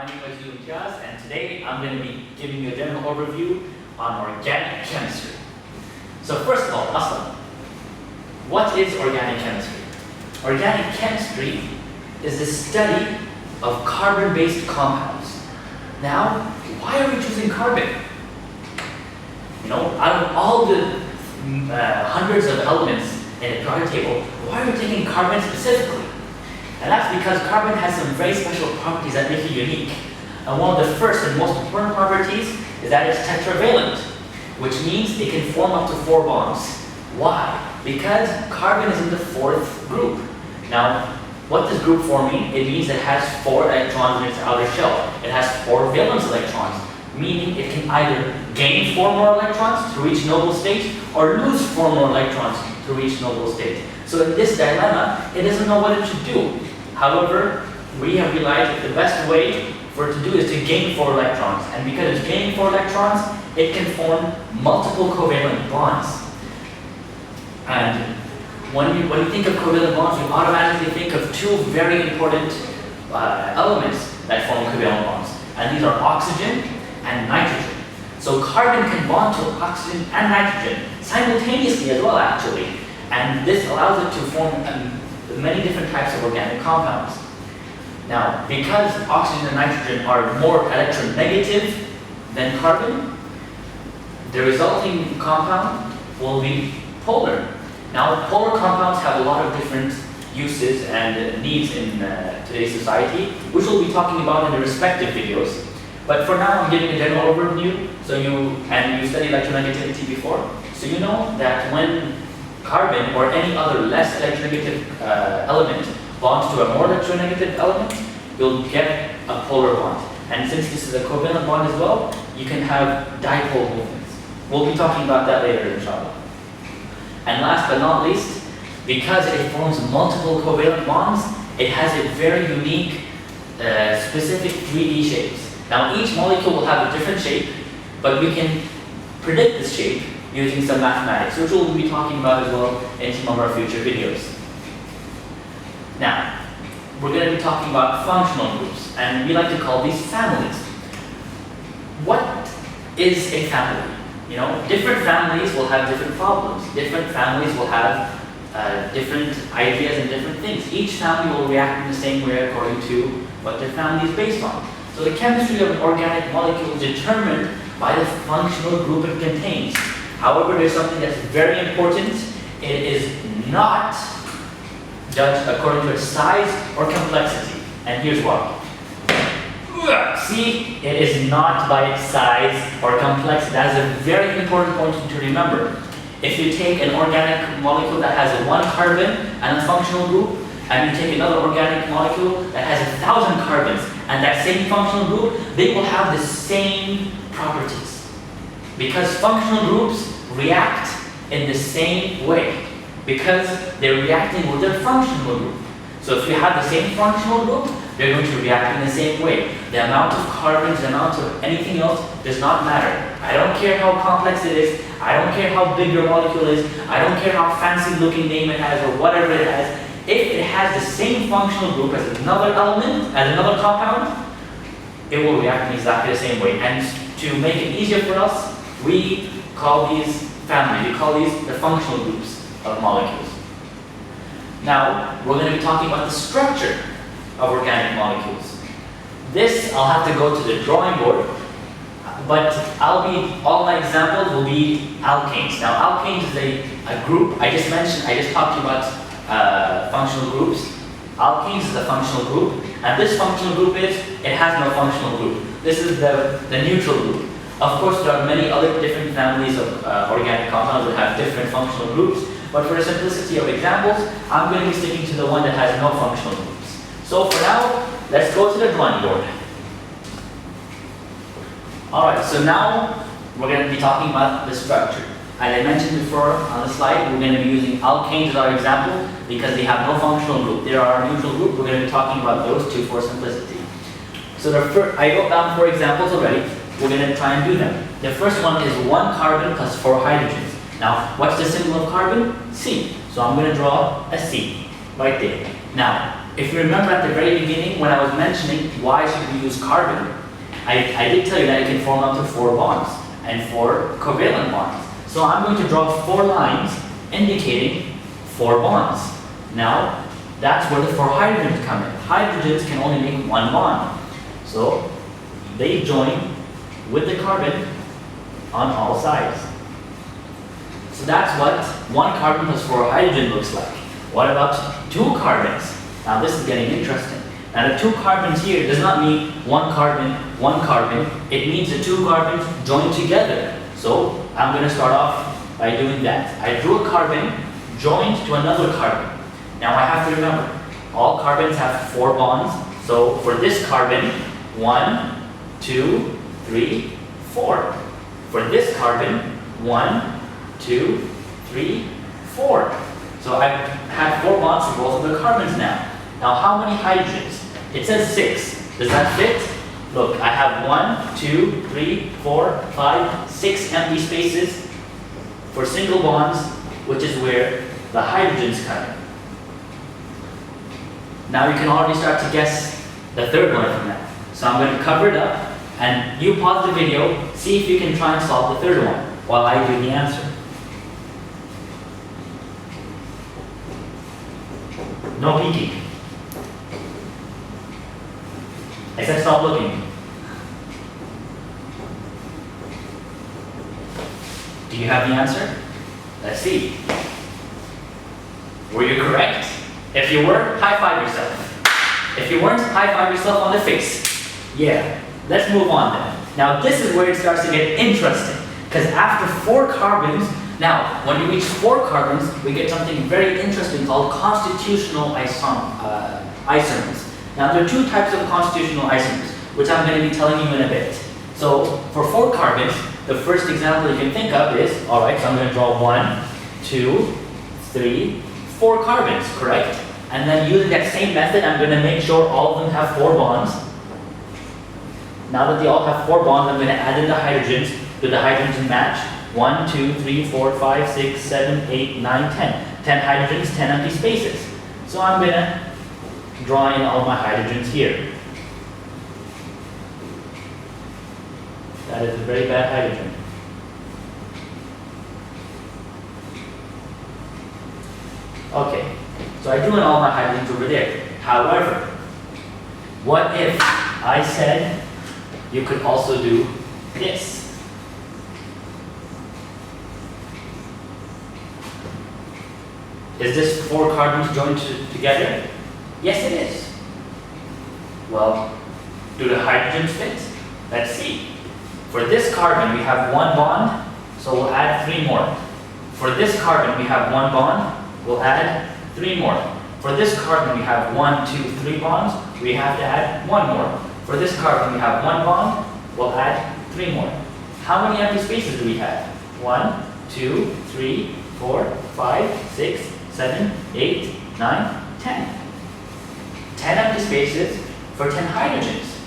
name is Imtiaz, and today I'm going to be giving you a general overview on organic chemistry. So first of all, Aslan, what is organic chemistry? Organic chemistry is the study of carbon-based compounds. Now, why are we choosing carbon? You know, out of all the hundreds of elements in a periodic table, why are we taking carbon specifically? And that's because carbon has some very special properties that make it unique. And one of the first and most important properties is that it's tetravalent, which means it can form up to 4 bonds. Why? Because carbon is in the 4th group. Now, what does group 4 mean? It means it has 4 electrons in its outer shell. It has 4 valence electrons, meaning it can either gain 4 more electrons to reach noble state or lose 4 more electrons to reach noble state. So in this dilemma, it doesn't know what it should do. However, we have realized that the best way for it to do is to gain 4 electrons. And because it's gaining 4 electrons, it can form multiple covalent bonds. And when you think of covalent bonds, you automatically think of 2 very important elements that form covalent bonds. And these are oxygen and nitrogen. So carbon can bond to oxygen and nitrogen simultaneously as well, actually. And this allows it to form many different types of organic compounds. Now, because oxygen and nitrogen are more electronegative than carbon, the resulting compound will be polar. Now, polar compounds have a lot of different uses and needs in today's society, which we'll be talking about in the respective videos. But for now, I'm giving a general overview, and you studied electronegativity before, so you know that when carbon or any other less electronegative element bonds to a more electronegative element, you'll get a polar bond. And since this is a covalent bond as well, you can have dipole movements. We'll be talking about that later, inshallah. And last but not least, because it forms multiple covalent bonds, it has a very unique, specific 3D shapes. Now, each molecule will have a different shape, but we can predict this shape using some mathematics, which we'll be talking about as well in some of our future videos. Now, we're going to be talking about functional groups, and we like to call these families. What is a family? You know, different families will have different problems. Different families will have different ideas and different things. Each family will react in the same way according to what their family is based on. So the chemistry of an organic molecule is determined by the functional group it contains. However, there's something that's very important. It is not judged according to its size or complexity. And here's why. See, it is not by its size or complexity. That is a very important point to remember. If you take an organic molecule that has 1 carbon and a functional group, and you take another organic molecule that has 1,000 carbons and that same functional group, they will have the same properties. Because functional groups react in the same way. Because they're reacting with their functional group. So if you have the same functional group, they're going to react in the same way. The amount of carbons, the amount of anything else does not matter. I don't care how complex it is. I don't care how big your molecule is. I don't care how fancy looking name it has or whatever it has. If it has the same functional group as another element, as another compound, it will react in exactly the same way. And to make it easier for us, we call these families. We call these the functional groups of molecules. Now, we're going to be talking about the structure of organic molecules. This, I'll have to go to the drawing board, but all my examples will be alkanes. Now, alkanes is a group. I just talked to you about functional groups. Alkanes is a functional group, and this functional group it has no functional group. This is the neutral group. Of course, there are many other different families of organic compounds that have different functional groups, but for the simplicity of examples, I'm going to be sticking to the one that has no functional groups. So for now, let's go to the drawing board. Alright, so now we're going to be talking about the structure. As I mentioned before on the slide, we're going to be using alkanes as our example because they have no functional group. They are our neutral group. We're going to be talking about those 2 for simplicity. So I wrote down 4 examples already. We're going to try and do them. The first one is 1 carbon plus 4 hydrogens. Now, what's the symbol of carbon? C. So I'm going to draw a C right there. Now, if you remember at the very beginning when I was mentioning why should we use carbon, I did tell you that it can form up to 4 bonds and 4 covalent bonds. So I'm going to draw 4 lines indicating 4 bonds. Now, that's where the 4 hydrogens come in. Hydrogens can only make 1 bond. So they join with the carbon on all sides. So that's what 1 carbon plus 4 hydrogen looks like. What about 2 carbons? Now this is getting interesting. Now the 2 carbons here does not mean 1 carbon, 1 carbon. It means the 2 carbons join together. So I'm going to start off by doing that. I drew a carbon joined to another carbon. Now I have to remember, all carbons have 4 bonds. So for this carbon, 1, 2, 3, 4. For this carbon, 1, 2, 3, 4. So I have 4 bonds for both of the carbons now. Now how many hydrogens? It says 6. Does that fit? Look, I have 1, 2, 3, 4, 5, 6 empty spaces for single bonds, which is where the hydrogens come in. Now you can already start to guess the third one from that. So I'm going to cover it up, and you pause the video, see if you can try and solve the third one while I do the answer. No peeking. I said stop looking. Do you have the answer? Let's see. Were you correct? If you were, high five yourself. If you weren't, high five yourself on the face. Yeah, let's move on then. Now this is where it starts to get interesting, because after 4 carbons, now when you reach 4 carbons, we get something very interesting called constitutional isomers. Now there are 2 types of constitutional isomers, which I'm going to be telling you in a bit. So for 4 carbons, the first example you can think of is, alright, so I'm going to draw 1, 2, 3, 4 carbons, correct? And then using that same method, I'm going to make sure all of them have 4 bonds. Now that they all have 4 bonds, I'm going to add in the hydrogens. Do the hydrogens match? 1, 2, 3, 4, 5, 6, 7, 8, 9, 10. 10 hydrogens, 10 empty spaces. So I'm going to draw in all my hydrogens here. That is a very bad hydrogen. Okay, so I drew in all my hydrogens over there. However, what if I said you could also do this? Is this 4 carbons joined together? Yes, it is. Well, do the hydrogens fit? Let's see. For this carbon, we have 1 bond, so we'll add 3 more. For this carbon, we have 1 bond, we'll add 3 more. For this carbon, we have 1, 2, 3 bonds, we have to add 1 more. For this carbon, we have 1 bond, we'll add 3 more. How many empty spaces do we have? 1, 2, 3, 4, 5, 6, 7, 8, 9, 10. 10 empty spaces for 10 hydrogens.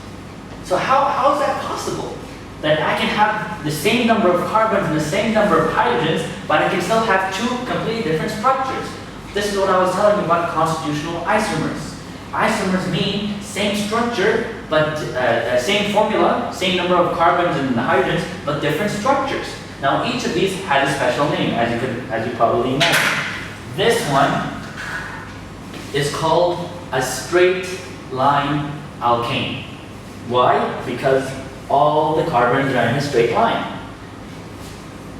So how is that possible? That I can have the same number of carbons and the same number of hydrogens, but I can still have 2 completely different structures. This is what I was telling you about constitutional isomers. Isomers mean same structure, but same formula, same number of carbons and hydrogens, but different structures. Now each of these has a special name, as you probably imagine. This one is called a straight line alkane. Why? Because all the carbons are in a straight line.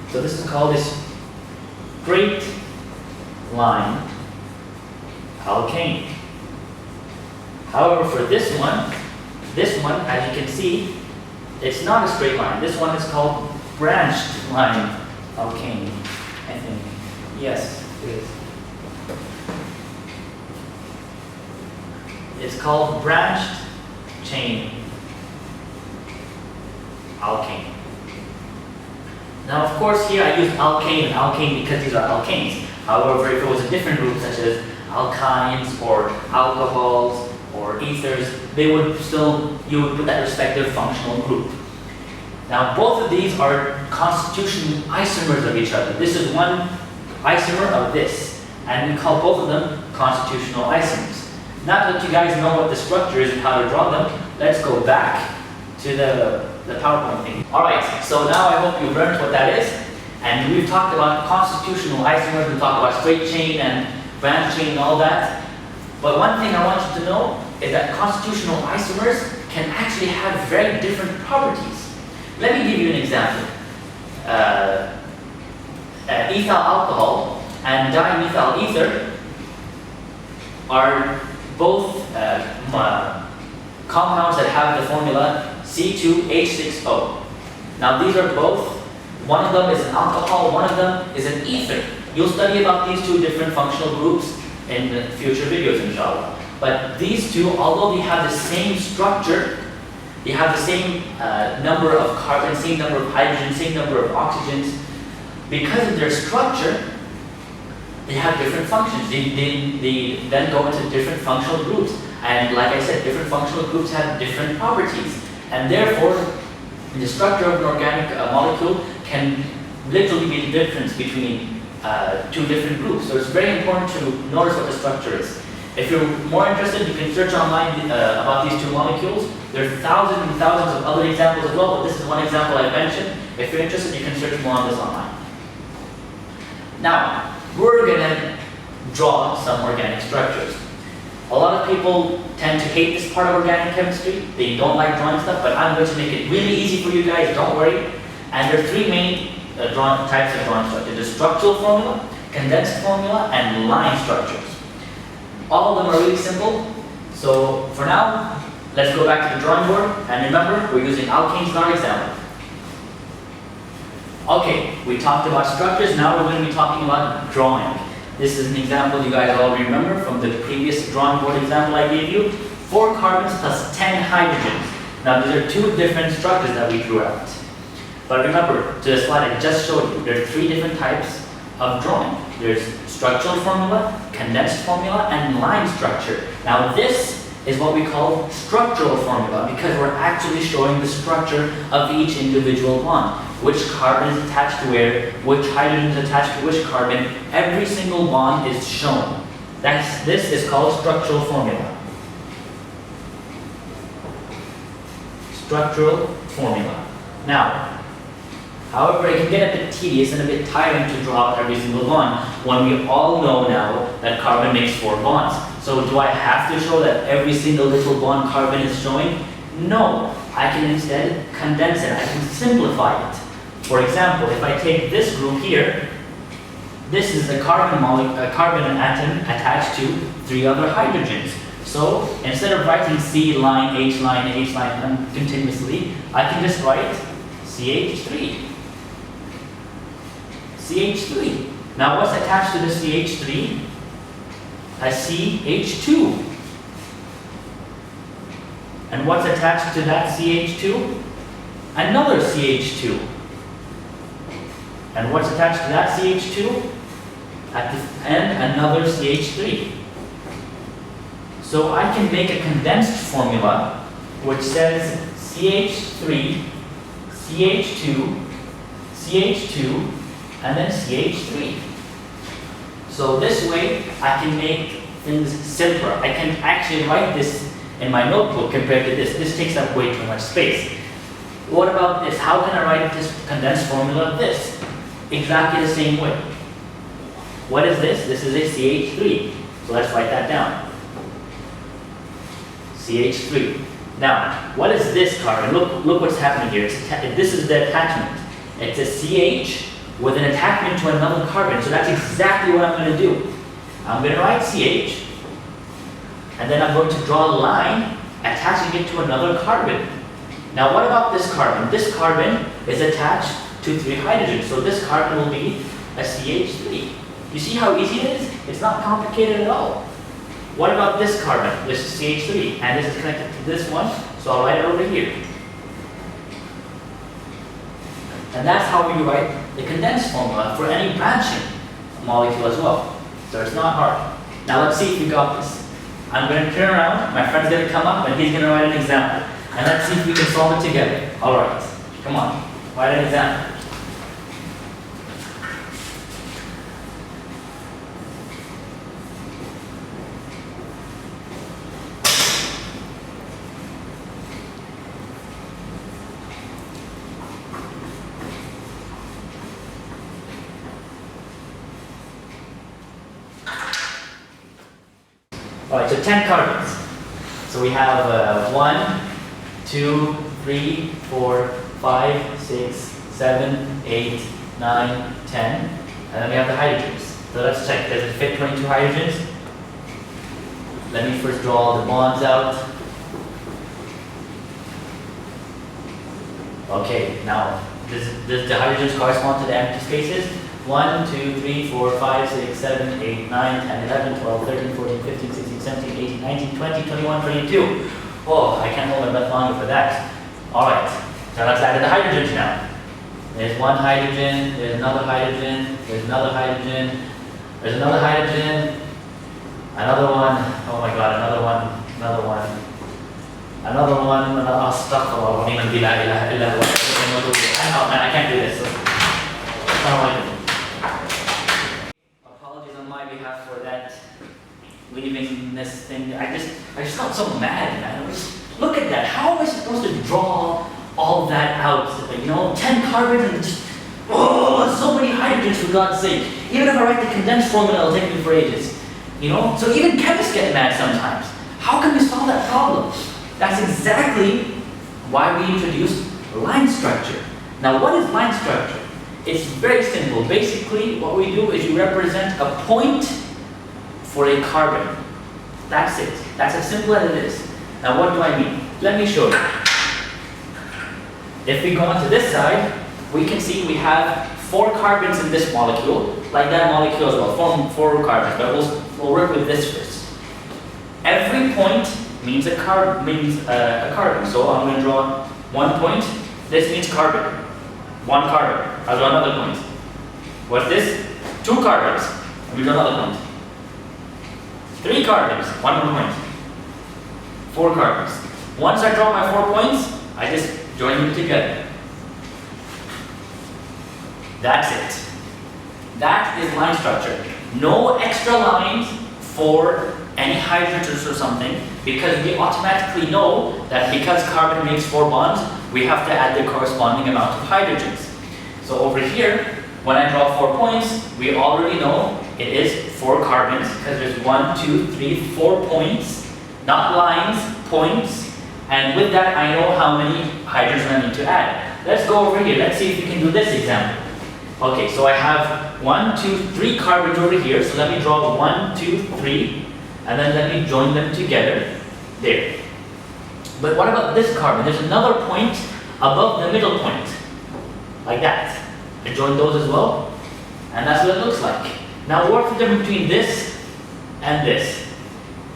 So this is called a straight line alkane. However, for this one, as you can see, it's not a straight line. This one is called branched line alkane, I think. Yes, it is. It's called branched chain alkane. Now, of course, here I use alkane and alkane because these are alkanes. However, if it was a different group, such as alkynes or alcohols or ethers, you would put that respective functional group. Now, both of these are constitutional isomers of each other. This is one isomer of this, and we call both of them constitutional isomers. Now that you guys know what the structure is and how to draw them, let's go back to the PowerPoint thing. Alright, so now I hope you've learned what that is. And we've talked about constitutional isomers, we've talked about straight chain and branch chain and all that. But one thing I want you to know is that constitutional isomers can actually have very different properties. Let me give you an example. Ethyl alcohol and dimethyl ether are both compounds that have the formula C2H6O. Now these are both, one of them is an alcohol, one of them is an ether. You'll study about these two different functional groups in the future videos, inshallah. But these two, although they have the same structure, they have the same number of carbons, same number of hydrogens, same number of oxygens, because of their structure, they have different functions. They then go into different functional groups. And like I said, different functional groups have different properties. And therefore, the structure of an organic molecule can literally be the difference between two different groups. So it's very important to notice what the structure is. If you're more interested, you can search online about these two molecules. There are thousands and thousands of other examples as well, but this is one example I mentioned. If you're interested, you can search more on this online. Now, we're going to draw some organic structures. A lot of people tend to hate this part of organic chemistry. They don't like drawing stuff, but I'm going to make it really easy for you guys, don't worry. And there are three main types of drawing structures. The structural formula, condensed formula, and line structures. All of them are really simple. So for now, let's go back to the drawing board. And remember, we're using alkanes in our example. Okay, we talked about structures. Now we're going to be talking about drawing. This is an example you guys all remember from the previous drawing board example I gave you. 4 carbons plus 10 hydrogens. Now these are two different structures that we drew out. But remember, to the slide I just showed you, there are 3 different types of drawing. There's structural formula, condensed formula, and line structure. Now this is what we call structural formula because we're actually showing the structure of each individual bond. Which carbon is attached to where, which hydrogen is attached to which carbon. Every single bond is shown. This is called structural formula. Structural formula. Now, however, it can get a bit tedious and a bit tiring to draw out every single bond when we all know now that carbon makes 4 bonds. So do I have to show that every single little bond carbon is showing? No. I can instead condense it. I can simplify it. For example, if I take this group here, this is a carbon atom attached to 3 other hydrogens. So instead of writing C line, H line continuously, I can just write CH3. CH3. Now what's attached to the CH3? A CH2. And what's attached to that CH2? Another CH2. And what's attached to that CH2? At the end, another CH3. So I can make a condensed formula which says CH3, CH2, CH2, and then CH3. So this way, I can make things simpler. I can actually write this in my notebook compared to this. This takes up way too much space. What about this? How can I write this condensed formula of this? Exactly the same way. What is this? This is a CH3. So let's write that down. CH3. Now, what is this carbon? Look what's happening here. This is the attachment. It's a CH with an attachment to another carbon. So that's exactly what I'm going to do. I'm going to write CH, and then I'm going to draw a line attaching it to another carbon. Now what about this carbon? This carbon is attached to 3 hydrogens. So this carbon will be a CH3. You see how easy it is? It's not complicated at all. What about this carbon? This is CH3, and this is connected to this one, so I'll write it over here. And that's how we write the condensed formula for any branching molecule as well. So it's not hard. Now let's see if we got this. I'm going to turn around, my friend's going to come up, and he's going to write an example. And let's see if we can solve it together. Alright, come on, write an example. Alright, so 10 carbons. So we have 1, 2, 3, 4, 5, 6, 7, 8, 9, 10. And then we have the hydrogens. So let's check. Does it fit 22 hydrogens? Let me first draw all the bonds out. Okay, now, does the hydrogens correspond to the empty spaces? 1, 2, 3, 4, 5, 6, 7, 8, 9, 10, 11, 12, 13, 14, 15, 16, 17, 18, 19, 20, 21, 22. Oh, I can't hold my breath longer for that. Alright, so let's add in the hydrogens now. There's one hydrogen, there's another hydrogen, there's another hydrogen, there's another hydrogen, another one, oh my god, another one, another one, another one, astaghfirullah, wa ni'mal la ilaha illa huwa. Man, I can't do this. Apologies on my behalf for that, leaving this thing. I just got so mad, man. Look at that. How am I supposed to draw all that out? You know, 10 carbons and just, oh, so many hydrogens, for God's sake. Even if I write the condensed formula, it'll take me for ages. You know, so even chemists get mad sometimes. How can we solve that problem? That's exactly why we introduced line structure. Now, what is line structure? It's very simple. Basically, what we do is you represent a point for a carbon. That's it. That's as simple as it is. Now, what do I mean? Let me show you. If we go onto this side, we can see we have 4 carbons in this molecule, like that molecule as well, 4 carbons, but we'll work with this first. Every point means a carbon. So I'm going to draw 1 point. This means carbon. 1 carbon. I'll draw another point. What's this? 2 carbons. Let me draw another point. 3 carbons. 1 more point. 4 carbons. Once I draw my 4 points, I just join them together. That's it. That is line structure. No extra lines for any hydrogens or something, because we automatically know that because carbon makes 4 bonds, we have to add the corresponding amount of hydrogens. So over here, when I draw 4 points, we already know it is 4 carbons, because there's 1, 2, 3, 4 points, not lines, points, and with that I know how many hydrogens I need to add. Let's go over here. Let's see if we can do this example. Okay, so I have 1, 2, 3 carbons over here, so let me draw 1, 2, 3, and then let me join them together. There. But what about this carbon? There's another point above the middle point, like that. I join those as well, and that's what it looks like. Now what's the difference between this and this?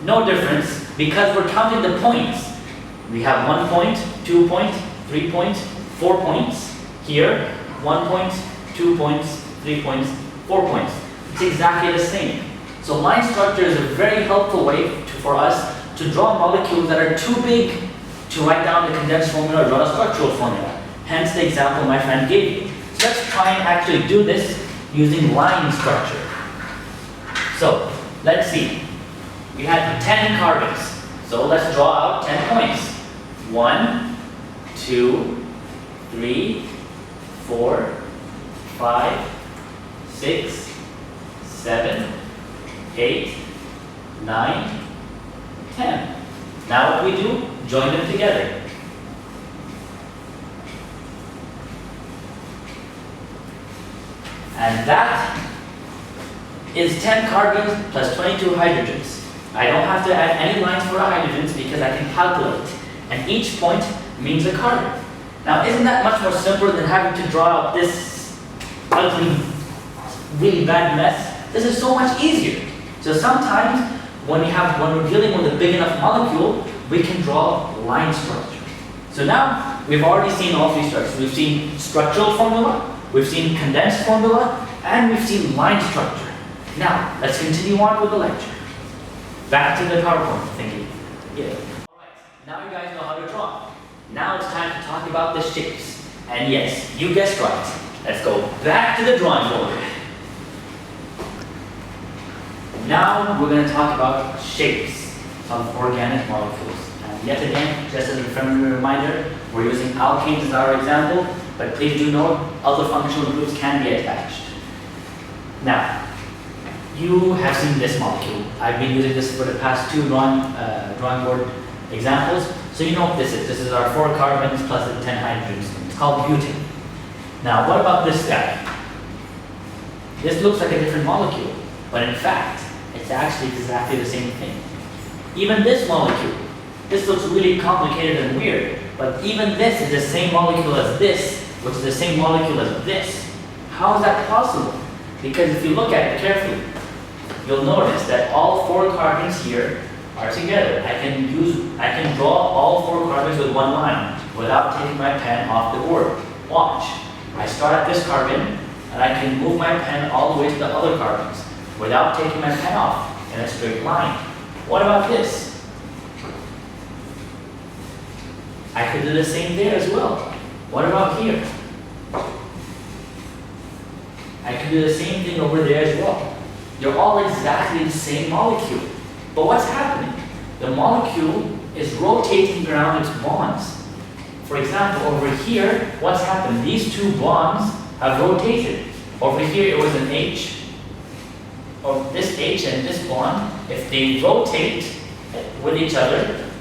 No difference, because we're counting the points. We have 1 point, 2 points, 3 points, 4 points. Here, 1 point, 2 points, 3 points, 4 points. It's exactly the same. So line structure is a very helpful way for us to draw molecules that are too big to write down the condensed formula or draw a structural formula. Hence the example my friend gave you. So let's try and actually do this using line structure. So let's see. We had 10 carbons. So let's draw out 10 points. 1, 2, 3, 4, 5, 6, 7, 8, 9, 10. Now what we do? Join them together. And that is 10 carbons plus 22 hydrogens. I don't have to add any lines for hydrogens because I can calculate. And each point means a carbon. Now isn't that much more simpler than having to draw out this ugly, really bad mess? This is so much easier. So sometimes when we're dealing with a big enough molecule, we can draw line structure. So now we've already seen all 3 structures. We've seen structural formula, we've seen condensed formula, and we've seen line structure. Now let's continue on with the lecture. Back to the PowerPoint thinking. Yeah. Alright, now you guys know how to draw. Now it's time to talk about the shapes. And yes, you guessed right. Let's go back to the drawing board. Now we're going to talk about shapes of organic molecules. And yet again, just as a friendly reminder, we're using alkanes as our example, but please do note other functional groups can be attached. Now, you have seen this molecule. I've been using this for the past 2 drawing board examples. So you know what this is. This is our 4 carbons plus the 10 hydrogens. It's called butane. Now what about this guy? This looks like a different molecule, but in fact, it's actually exactly the same thing. Even this molecule, this looks really complicated and weird, but even this is the same molecule as this, which is the same molecule as this. How is that possible? Because if you look at it carefully, you'll notice that all 4 carbons here are together. I can draw all 4 carbons with one line without taking my pen off the board. Watch. I start at this carbon, and I can move my pen all the way to the other carbons without taking my pen off in a straight line. What about this? I could do the same there as well. What about here? I could do the same thing over there as well. They're all exactly the same molecule. But what's happening? The molecule is rotating around its bonds. For example, over here, what's happened? These 2 bonds have rotated. Over here, it was an H, or this H and this bond. If they rotate with each other,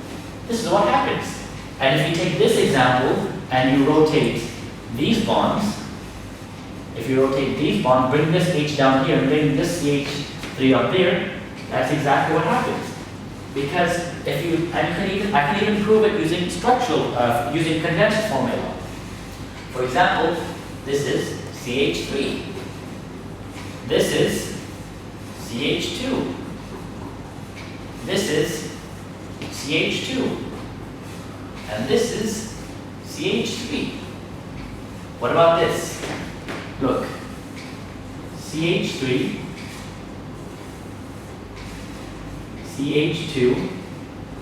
this is what happens. And if you take this example and you rotate these bonds, if you rotate these bonds, bring this H down here and bring this CH3 up there, that's exactly what happens. Because if you, I can even prove it using using condensed formula. For example, this is CH3. This is CH2. This is CH2. And this is CH3. What about this? Look, CH3, CH2.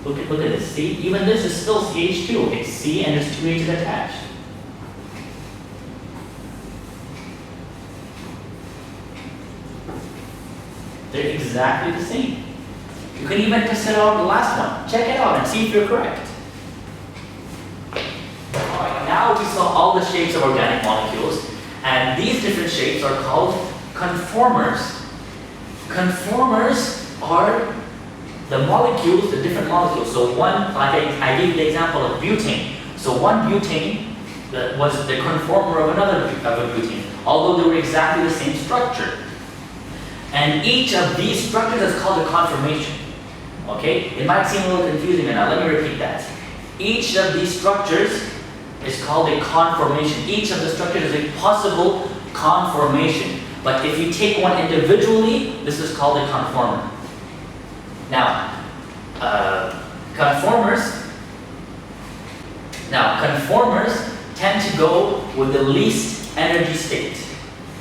Look at this. See, even this is still CH2. It's C and there's 2 H's attached. They're exactly the same. You can even test it out on the last one. Check it out and see if you're correct. Alright, now we saw all the shapes of organic molecules, and these different shapes are called conformers. Conformers are the molecules, the different molecules. So one, like I gave you the example of butane. So one butane was the conformer of another of a butane, although they were exactly the same structure. And each of these structures is called a conformation. Okay? It might seem a little confusing now. Let me repeat that. Each of these structures is called a conformation. Each of the structures is a possible conformation. But if you take one individually, this is called a conformer. Now, conformers tend to go with the least energy state.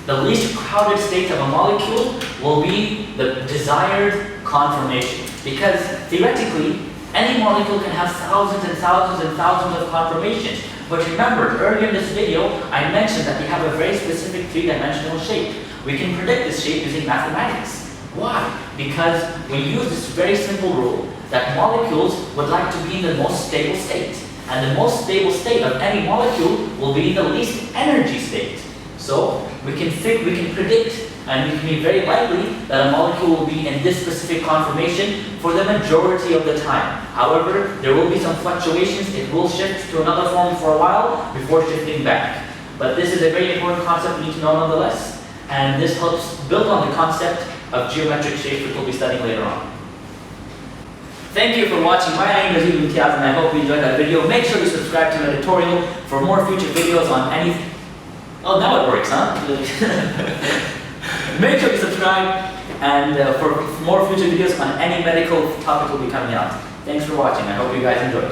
The least crowded state of a molecule will be the desired conformation. Because theoretically, any molecule can have thousands and thousands and thousands of conformations. But remember, earlier in this video, I mentioned that we have a very specific 3-dimensional shape. We can predict this shape using mathematics. Why? Because we use this very simple rule that molecules would like to be in the most stable state. And the most stable state of any molecule will be the least energy state. So we can predict, and we can be very likely that a molecule will be in this specific conformation for the majority of the time. However, there will be some fluctuations. It will shift to another form for a while before shifting back. But this is a very important concept we need to know nonetheless. And this helps build on the concept of geometric shapes, which we'll be studying later on. Thank you for watching. My name is Imtiaz, and I hope you enjoyed that video. Make sure to subscribe to my tutorial for more future videos on any... Oh, now it works, huh? Make sure to subscribe and for more future videos on any medical topic will be coming out. Thanks for watching. I hope you guys enjoyed.